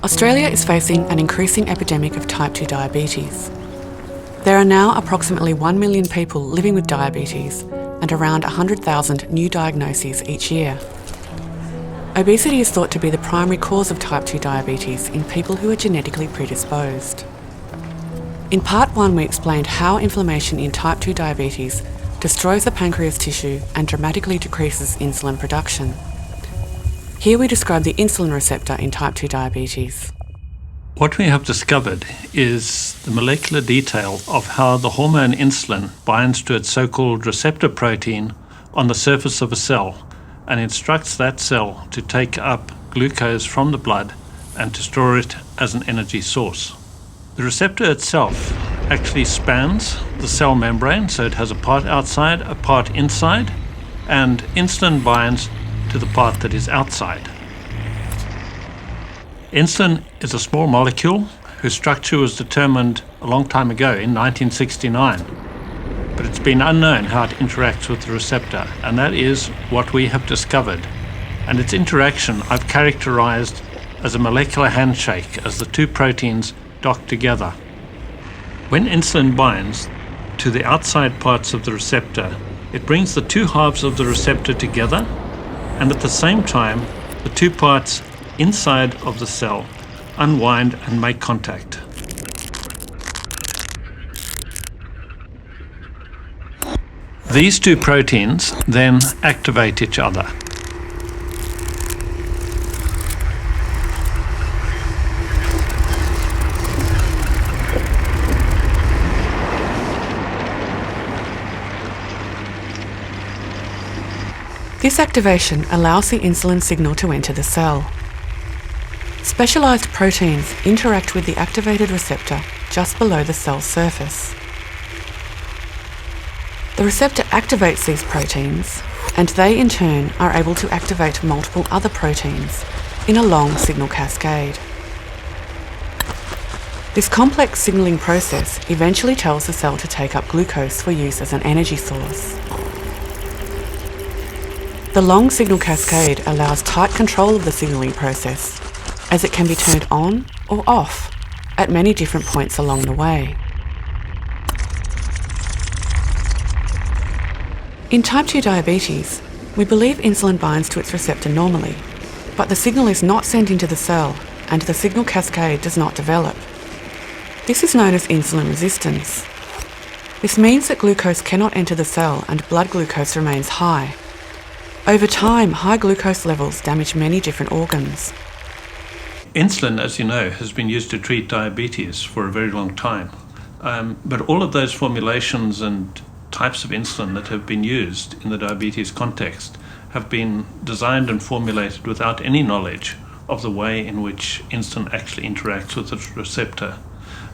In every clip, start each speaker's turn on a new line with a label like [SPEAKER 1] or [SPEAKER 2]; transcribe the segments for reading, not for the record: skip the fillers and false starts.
[SPEAKER 1] Australia is facing an increasing epidemic of type 2 diabetes. There are now approximately 1 million people living with diabetes and around 100,000 new diagnoses each year. Obesity is thought to be the primary cause of type 2 diabetes in people who are genetically predisposed. In part 1, we explained how inflammation in type 2 diabetes destroys the pancreas tissue and dramatically decreases insulin production. Here we describe the insulin receptor in type 2 diabetes.
[SPEAKER 2] What we have discovered is the molecular detail of how the hormone insulin binds to its so-called receptor protein on the surface of a cell and instructs that cell to take up glucose from the blood and to store it as an energy source. The receptor itself actually spans the cell membrane, so it has a part outside, a part inside, and insulin binds to the part that is outside. Insulin is a small molecule whose structure was determined a long time ago in 1969, but it's been unknown how it interacts with the receptor, and that is what we have discovered. And its interaction I've characterized as a molecular handshake as the two proteins dock together. When insulin binds to the outside parts of the receptor, it brings the two halves of the receptor together, and at the same time, the two parts inside of the cell unwind and make contact. These two proteins then activate each other.
[SPEAKER 1] This activation allows the insulin signal to enter the cell. Specialised proteins interact with the activated receptor just below the cell's surface. The receptor activates these proteins, and they in turn are able to activate multiple other proteins in a long signal cascade. This complex signalling process eventually tells the cell to take up glucose for use as an energy source. The long signal cascade allows tight control of the signalling process, as it can be turned on or off at many different points along the way. In type 2 diabetes, we believe insulin binds to its receptor normally, but the signal is not sent into the cell and the signal cascade does not develop. This is known as insulin resistance. This means that glucose cannot enter the cell and blood glucose remains high. Over time, high glucose levels damage many different organs.
[SPEAKER 2] Insulin, as you know, has been used to treat diabetes for a very long time. But all of those formulations and types of insulin that have been used in the diabetes context have been designed and formulated without any knowledge of the way in which insulin actually interacts with the receptor.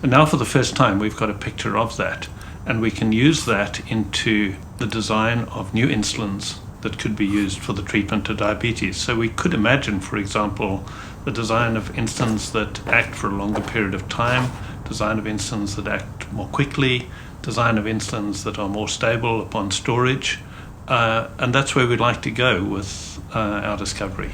[SPEAKER 2] And now for the first time we've got a picture of that, and we can use that into the design of new insulins that could be used for the treatment of diabetes. So we could imagine, for example, the design of insulins that act for a longer period of time, design of insulins that act more quickly, design of insulins that are more stable upon storage, and that's where we'd like to go with our discovery.